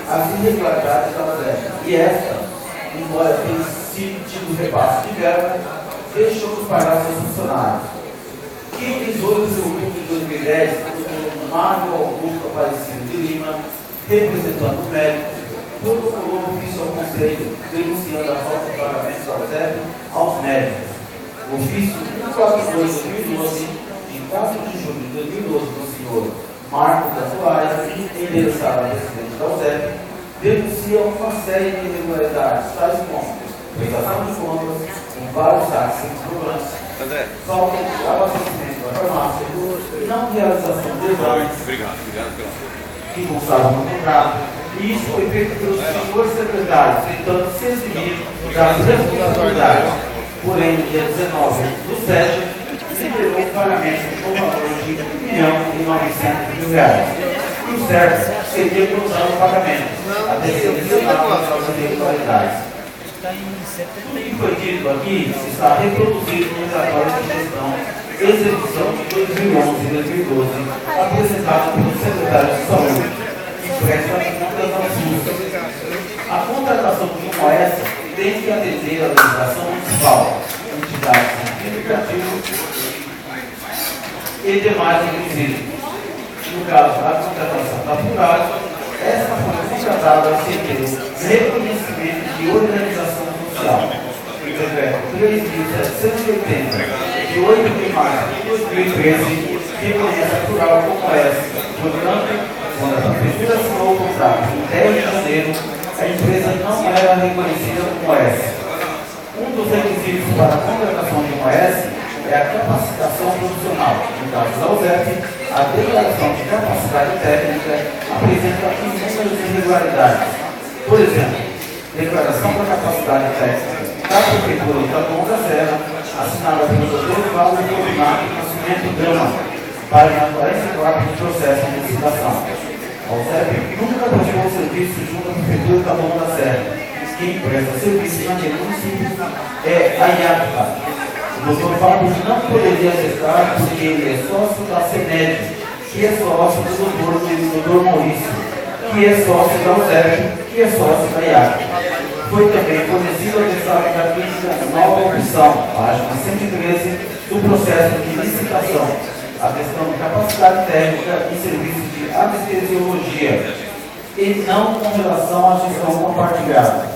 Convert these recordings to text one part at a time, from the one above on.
as irregularidades da OSEP. E esta, embora tenha tido repasse de verba, deixou de pagar seus funcionários. Quem visou o seu grupo de 2010, o Mário Augusto Aparecido de Lima, representando o médico, protocolou um ofício ao Conselho, denunciando a falta de pagamento da OSEP aos médicos. O ofício 142/2012, em 4 de julho de 2012, do senhor Marcos da Soares, endereçado ao presidente da OSEP, denuncia uma série de irregularidades, tais como prestação de contas em vários saques sem cobrança, falta de abastecimento da farmácia e não realização de exames que constavam no contrato. E isso foi feito pelo senhor secretário, tentando se eximir das responsabilidades. Porém, no dia 19/7, liberou o pagamento com valor de R$1.900.000. E o certo seria cruzar o pagamento, até ser adicionado as irregularidades. Tudo que foi dito aqui está reproduzido no relatório de gestão execução de 2011 e 2012, apresentado pelo secretário de Saúde, que presta contas ao SUS. A contratação de um OS tem que atender à legislação municipal, entidades significativas e demais requisitos. No caso da contratação da Plural, esta foi contratada sem ter reconhecimento de organização social. O decreto 3.780, de 8 de março de 2013, reconhece a Plural como OS. Portanto, quando a Prefeitura assinou o contrato em 10 de janeiro, a empresa não era reconhecida como OS. Um dos requisitos para a contratação de um OS é a capacitação profissional. No caso da OSEP, a declaração de capacidade técnica apresenta inúmeras irregularidades. Por exemplo, declaração da capacidade técnica da Prefeitura de Taboão da Serra, assinada pelo Dr. Paulo Fortunato Nascimento Gama, página 44 do processo de licitação. A OSEP nunca prestou serviço junto à Prefeitura de Taboão da Serra. Quem presta serviço naquele município é a IAPA. O Dr. Paulo não poderia atestar porque ele é sócio da CENED, que é sócio do Dr. Maurício, que é sócio da OSEP, que é sócio da IAC. Foi também fornecido a mensagem da crítica nova opção, página 113, do processo de licitação, a questão de capacidade técnica e serviços de anestesiologia, e não com relação à gestão compartilhada.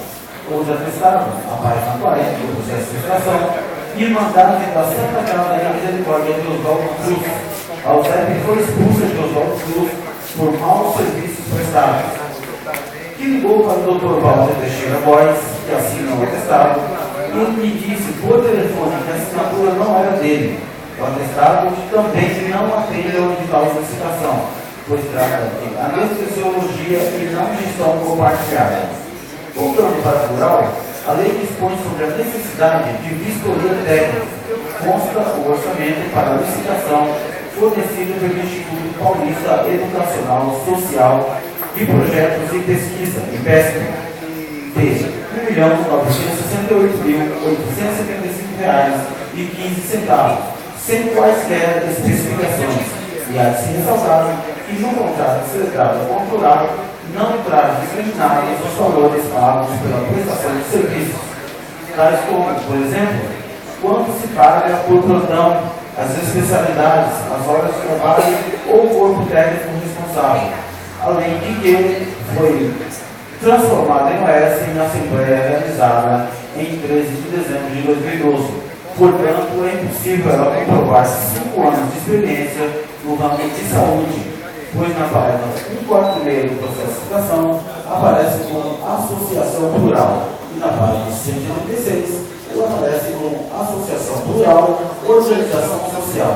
Os atestados, a página 40 do processo de licitação, e mandado da Santa Casa da Misericórdia de Oswaldo Cruz. A OSEP foi expulsa de Oswaldo Cruz por maus serviços prestados. Que ligou para o Dr. Walter Teixeira Góes, que assina o atestado, e me disse por telefone que a assinatura não era dele. O atestado também não atende ao edital de licitação, pois trata de anestesiologia e não gestão compartilhada. Voltando para a Plural, a lei dispõe sobre a necessidade de vistoria técnica. Consta o orçamento para a licitação fornecido pelo Instituto Paulista Educacional, Social e Projetos e Pesquisa, IPESP, de R$1.978.875,15, sem quaisquer especificações. E há de se ressaltar que no contrato celebrado com o Plural não entraram discriminados os valores pagos pela prestação de serviços, tais como, por exemplo, quanto se paga por plantão, as especialidades, as horas de trabalho ou o corpo técnico responsável, além de que foi transformada em OS na Assembleia realizada em 13 de dezembro de 2012. Portanto, é impossível ela comprovar 5 anos de experiência no ramo de saúde, pois na página 146 do processo de licitação aparece como associação plural e na página 196 ela aparece como associação plural, organização social,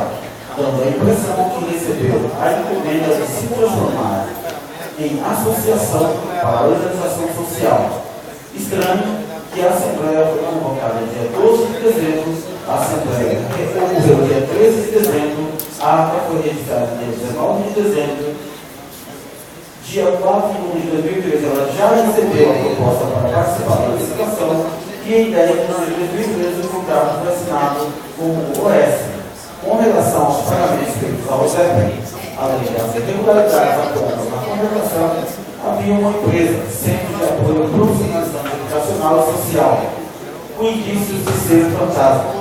dando a impressão que recebeu a encomenda de se transformar em associação para a organização social. Estranho que a Assembleia foi convocada dia 12 de dezembro, a Assembleia ocorreu dia 13 de dezembro, a ata foi registrada dia 19 de dezembro, dia 4 de junho de 2013 ela já recebeu a proposta para participar da licitação e em 10 de junho de 2013 o contrato foi assinado com o OS. Com relação aos pagamentos feitos ao OSEP, além das irregularidades apuradas na contratação, havia havia uma empresa, Centro de Apoio Profissionalizante Educacional e Social, com indícios de ser fantasma,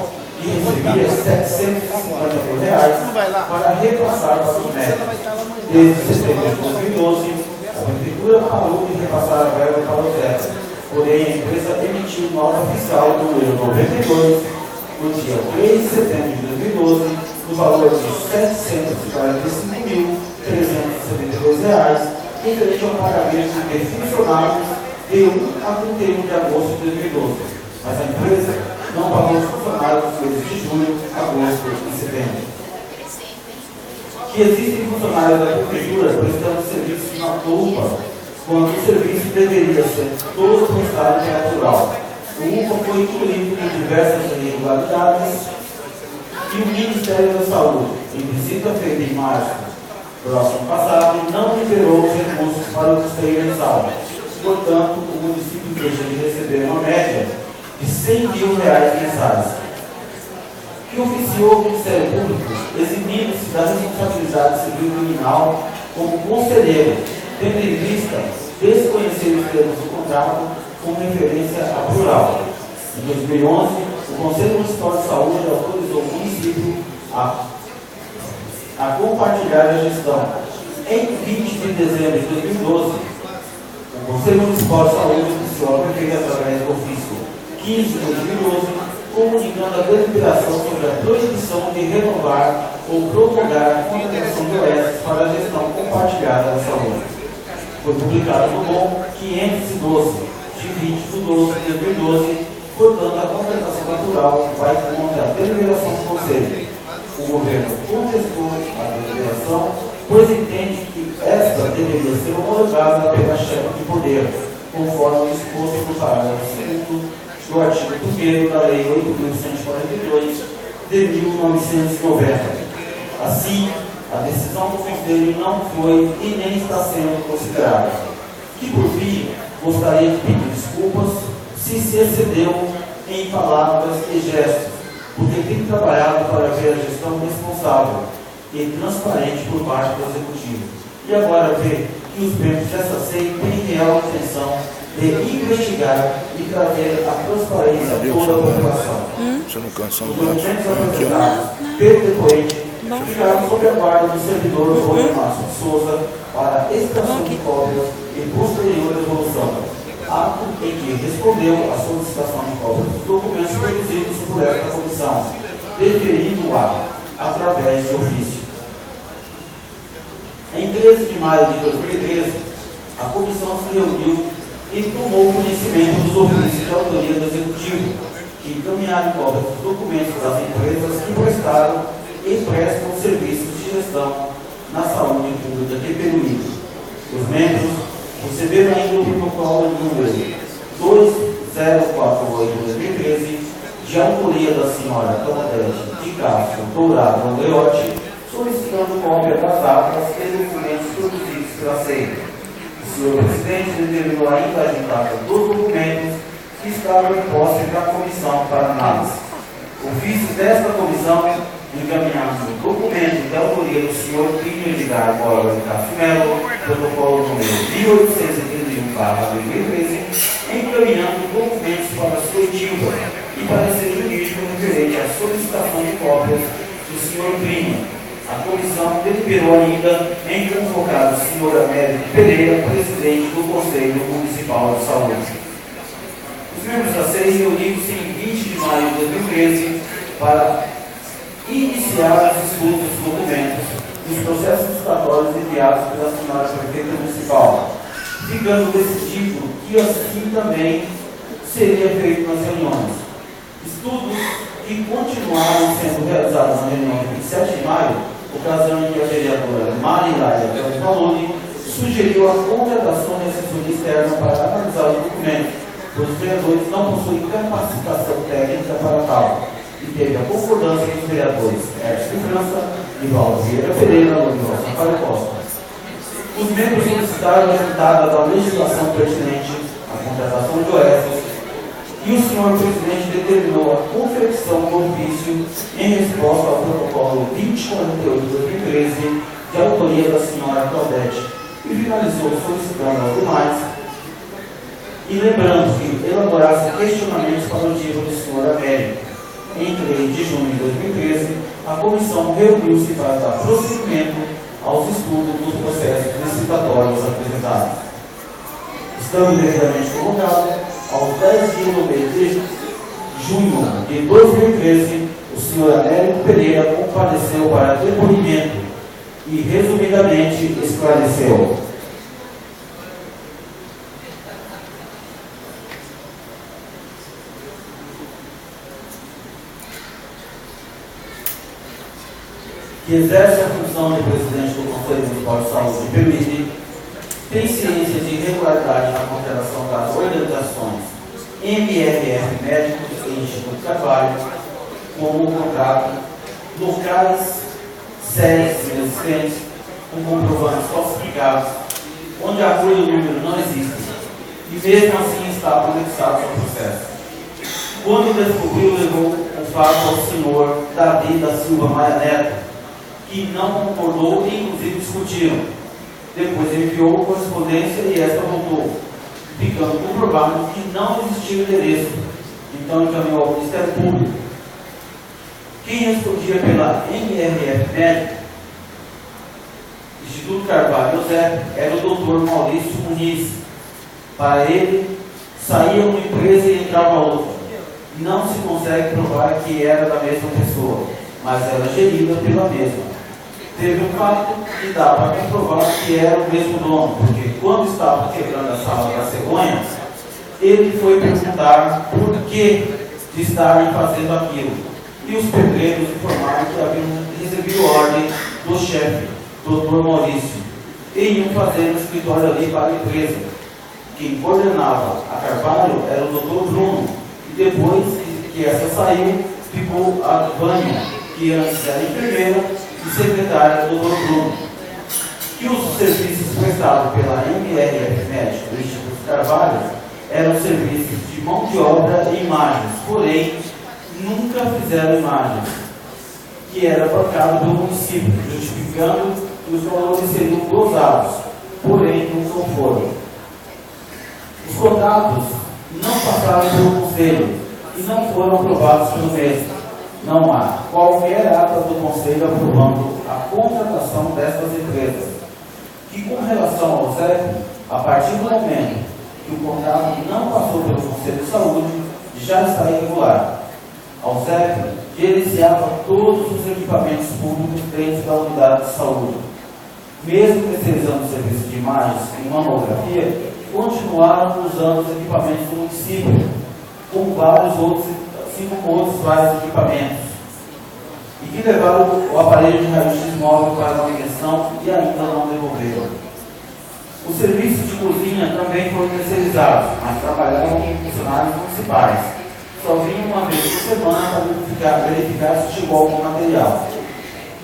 e recebia R$750 mil para repassar para os médicos. Desde setembro de 2012, a Prefeitura parou de repassar a verba para o ZECA, porém a empresa emitiu nota fiscal número 92, no dia 3 de setembro de 2012, no valor de R$745.372, referente ao pagamento de funcionários de 1 a 31 de agosto de 2012. Mas a empresa não pagou os funcionários nos meses de julho, agosto e setembro. Que existem funcionários da Prefeitura prestando serviço na UPA, quando o serviço deveria ser todo prestado em natural. O UPA foi incluído em diversas irregularidades e o Ministério da Saúde, em visita feita em março próximo passado, não liberou os recursos para o custeio mensal. Portanto, o município deixa de receber uma média de R$100 mil mensais, que oficiou o Ministério Público, eximindo-se da responsabilidade civil criminal como conselheiro, tendo em vista desconhecer os termos do contrato com referência à plural. Em 2011, o Conselho Municipal de Saúde autorizou o município a compartilhar a gestão. Em 20 de dezembro de 2012, o Conselho Municipal de Saúde oficiou a prefeita através do ofício 15 de 2012, comunicando a deliberação sobre a proibição de renovar ou prorrogar a contratação de OS para a gestão compartilhada da saúde. Foi publicado no BOM 512, de 20 de 12 de 2012, portanto, a contratação natural vai contra a deliberação do Conselho. O governo contestou a deliberação, pois entende que esta deveria ser homologada pela chefe de poder, conforme exposto no parágrafo 2º do artigo 1º da Lei 8.142 de 1990. Assim, a decisão do Conselho não foi e nem está sendo considerada. Que, por fim, gostaria de pedir desculpas se excedeu em palavras e gestos, porque tem trabalhado para ver a gestão responsável e transparente por parte do Executivo. E agora ver que os membros dessa SEI têm real intenção de investigar e trazer a transparência a toda a população. Os documentos apresentados pelo depoente ficaram sob a guarda do servidor Rony Márcio de Souza para extração de cópias e posterior evolução, ato em que respondeu à solicitação de cópias dos documentos produzidos por esta comissão, deferindo-a através de ofício. Em 13 de maio de 2013, a comissão se reuniu e tomou conhecimento dos ofícios de autoria do Executivo, que encaminharam cópias dos documentos das empresas que prestaram e prestam serviços de gestão na saúde pública de Peruíbe. Os membros receberam ainda o protocolo número 2048-2013, de autoria da senhora Claudete de Castro Dourado Andreotti, solicitando cópia das atas e documentos produzidos pela SEI. O senhor presidente determinou ainda a agitada dos documentos que estavam em posse da comissão para análise. Ofício desta comissão, encaminhamos o documento de autoria do senhor Plínio Edgar Borba de Castro Melo, protocolo número 1831/2013, encaminhando documentos para a seletiva e parecer jurídico referente à solicitação de cópias do senhor Plínio. A comissão deliberou ainda em convocar o senhor Américo Pereira, presidente do Conselho Municipal de Saúde. Os membros da SEI reuniram-se em 20 de maio de 2013 para iniciar os estudos dos documentos dos processos licitatórios enviados pela senhora prefeita municipal, ficando decidido que assim também seria feito nas reuniões. Estudos que continuaram sendo realizados na reunião de 27 de maio, ocasião em que a vereadora Marilaia Valone sugeriu a contratação de assessoria externa para analisar os documentos, pois os vereadores não possuem capacitação técnica para tal, e teve a concordância dos vereadores Edson França e Valdo Vieira Pereira, Londrina Sampaio Costa. Os membros solicitaram a juntada da legislação pertinente à contratação de OS, e o senhor presidente determinou a confecção do ofício em resposta ao protocolo 2048/2013, de autoria da senhora Claudete, e finalizou solicitando aos demais e lembrando que elaborasse questionamentos para o dia do senhor Américo. Em 3 de junho de 2013, a comissão reuniu-se para dar prosseguimento aos estudos dos processos licitatórios apresentados. Estando devidamente convocado, aos 10 dias do mês de junho de 2013, o senhor Américo Pereira compareceu para depoimento e, resumidamente, esclareceu. Que exerce a função de presidente do Conselho Municipal de Saúde e permite, tem ciência de irregularidade na contratação das organizações MRF Médicos e Instituto Carvalho, como o contrato, locais, séries inexistentes, com comprovantes falsificados, onde a cor e o número não existem, e mesmo assim está anexado ao processo. Quando descobriu, levou o fato ao senhor Davi da Silva Maia Neto, que não concordou e inclusive discutiram. Depois enviou correspondência e esta voltou, ficando comprovado que não existia endereço. Então encaminhou ao Ministério Público. Quem respondia pela MRF Médico, Instituto Carvalho José, era o Dr. Maurício Muniz. Para ele, saía uma empresa e entrava outra. Não se consegue provar que era da mesma pessoa, mas era gerida pela mesma. Teve um fato que dá para comprovar que era o mesmo dono, porque quando estava quebrando a sala da cegonha, ele foi perguntar por que de estarem fazendo aquilo. E os pedreiros informaram que haviam recebido ordem do chefe, Dr. Maurício, e iam fazer um escritório ali para a empresa. Quem coordenava a Carvalho era o Dr. Bruno, e depois que essa saiu, ficou a Vânia, que antes era enfermeira e secretária do Dr. Bruno. Que os serviços prestados pela MRF Médico do Instituto Carvalho eram serviços de mão de obra e imagens, porém nunca fizeram imagens, que era bancado pelo município, justificando que os valores seriam gozados, porém nunca foram. Os contratos não passaram pelo conselho e não foram aprovados pelo mesmo. Não há qualquer ata do Conselho aprovando a contratação destas empresas. Que com relação ao ZEP, a partir do momento que o contrato não passou pelo Conselho de Saúde, já está irregular. Ao ZEP, gerenciava todos os equipamentos públicos dentro da unidade de saúde. Mesmo terceirizando o serviço de imagens e mamografia, continuaram usando os equipamentos do município, com vários outros vários equipamentos, e que levaram o aparelho de raio-x móvel para a manutenção e ainda não devolveram. Os serviços de cozinha também foram terceirizados, mas trabalhavam com funcionários municipais. Só vinham uma vez por semana para verificar se chegou algum material.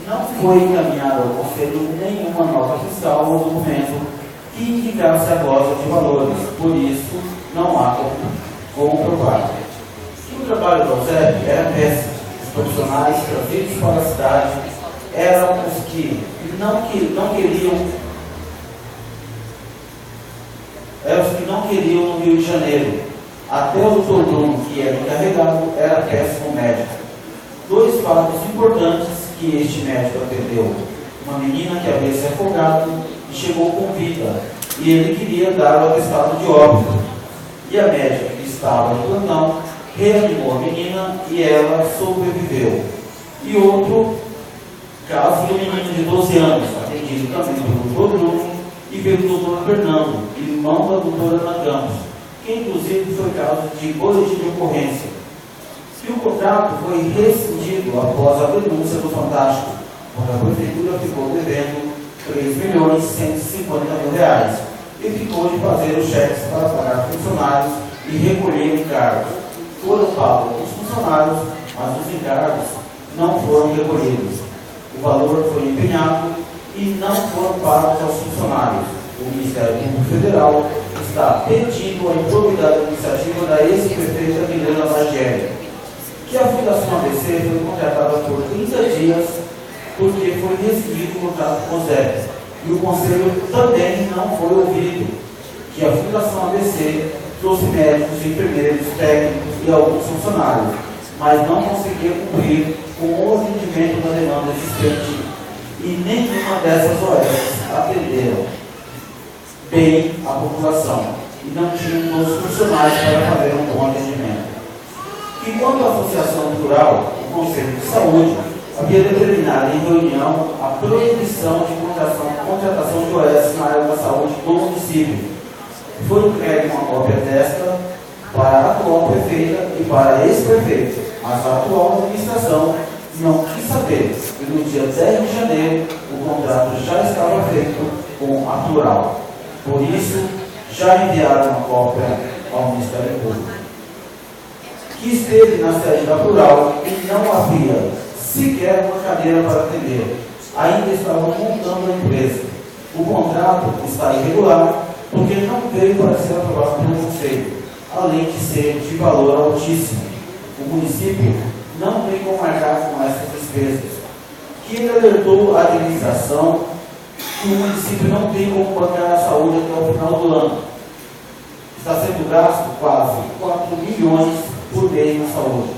Não foi encaminhado ao Conselho nenhuma nota fiscal ou documento que indicasse a glosa de valores, por isso não há como provar. O trabalho do ZEP era péssimo. Os profissionais trazidos para a cidade eram os que não queriam no Rio de Janeiro. Até o Dr. Bruno, que era encarregado, era péssimo médico. Dois fatos importantes que este médico atendeu. Uma menina que havia se afogado e chegou com vida, e ele queria dar o atestado de óbito. E a médica que estava no plantão reanimou a menina e ela sobreviveu. E outro caso do menino de 12 anos, atendido também pelo Dr. Bruno e pelo Dr. Fernando, irmão da doutora Ana Campos, que inclusive foi caso de boletim de ocorrência. E o contrato foi rescindido após a denúncia do Fantástico, quando a prefeitura ficou devendo R$3.150.000 e ficou de fazer os cheques para pagar funcionários e recolher encargos. Foram pagos os funcionários, mas os encargos não foram recolhidos. O valor foi empenhado e não foram pagos aos funcionários. O Ministério Público Federal está pedindo a improbidade administrativa da ex-prefeita Milena Bargieri, que a Fundação ABC foi contratada por 30 dias porque foi rescindido o contrato com o ZEP. E o Conselho também não foi ouvido, que a Fundação ABC trouxe médicos, enfermeiros, técnicos e alguns funcionários, mas não conseguia cumprir com o atendimento da demanda existente e nenhuma dessas OS atenderam bem a população e não tinham os funcionários para fazer um bom atendimento. E quanto à Associação Rural, o Conselho de Saúde havia determinado em reunião a proibição de contratação de OS na área da saúde do município. Foi entregue uma cópia desta para a atual prefeita e para a ex-prefeita, mas a atual administração não quis saber que no dia 10 de janeiro o contrato já estava feito com a Plural. Por isso, já enviaram uma cópia ao Ministério Público, que esteve na sede da Plural e não havia sequer uma cadeira para atender. Ainda estavam montando a empresa. O contrato está irregular porque não veio para ser aprovado pelo Conselho, além de ser de valor altíssimo. O município não tem como arcar com essas despesas. Que ele alertou a administração que o município não tem como bancar a saúde até o final do ano. Está sendo gasto quase 4 milhões por mês na saúde.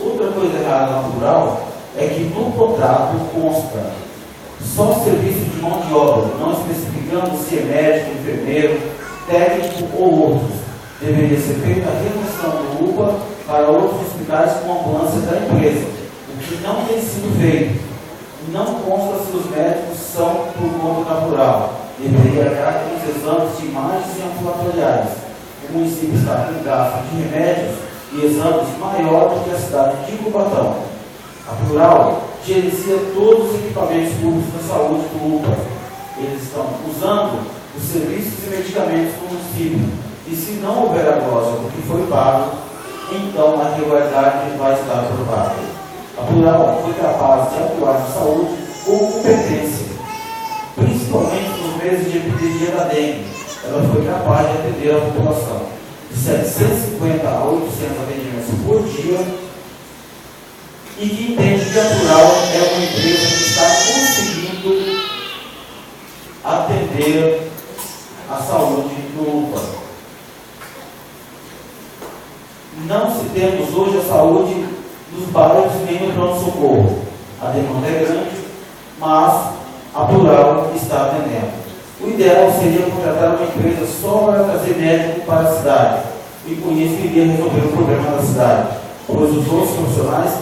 Outra coisa errada na Plural é que no contrato consta só serviço de mão de obra, não especificando se é médico, enfermeiro, técnico ou outros. Deveria ser feita a remoção do UPA para outros hospitais com ambulância da empresa, o que não tem sido feito. Não consta se os médicos são por conta da Plural. Deveria haver com os exames de imagens e ambulatoriais. O município está com gasto de remédios e exames maior do que a cidade de Cubatão. A Plural gerencia todos os equipamentos públicos da saúde do UPA. Eles estão usando os serviços e medicamentos do município. E se não houver a glosa do que foi pago, então a irregularidade vai estar aprovada. A Plural foi capaz de atuar na saúde com competência, principalmente nos meses de epidemia da dengue. Ela foi capaz de atender a população de 750 a 800 atendimentos por dia, e que entende que a Plural é uma empresa que está conseguindo atender a saúde do UPA. Não se temos hoje a saúde dos bairros nem no pronto-socorro. A demanda é grande, mas a Plural está atendendo. O ideal seria contratar uma empresa só para trazer médico para a cidade, e com isso iria resolver o problema da cidade, pois os outros profissionais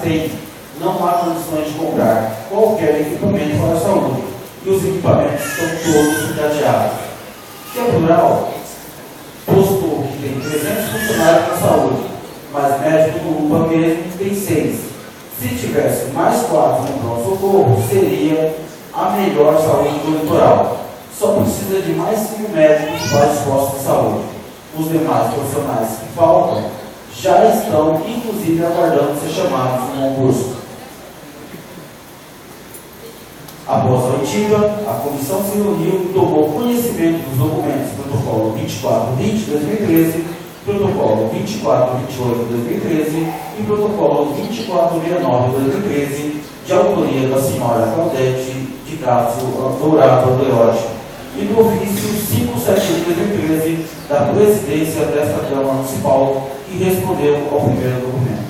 não há condições de comprar qualquer equipamento para a saúde, e os equipamentos estão todos encadeados. Que a Plural postou que tem 300 funcionários na saúde, mas médico do UPA mesmo tem 6. Se tivesse mais 4 no pronto-socorro, seria a melhor saúde do litoral. Só precisa de mais 5 médicos para os postos de saúde. Os demais profissionais que faltam já estão, inclusive, aguardando ser chamados no concurso. Após a oitiva, a comissão se reuniu e tomou conhecimento dos documentos Protocolo 2420-2013, Protocolo 2428-2013 e Protocolo 2469-2013, de autoria da senhora Claudete de Castro Dourado Leote, e do ofício 571-2013 da presidência desta Câmara Municipal, que respondeu ao primeiro documento.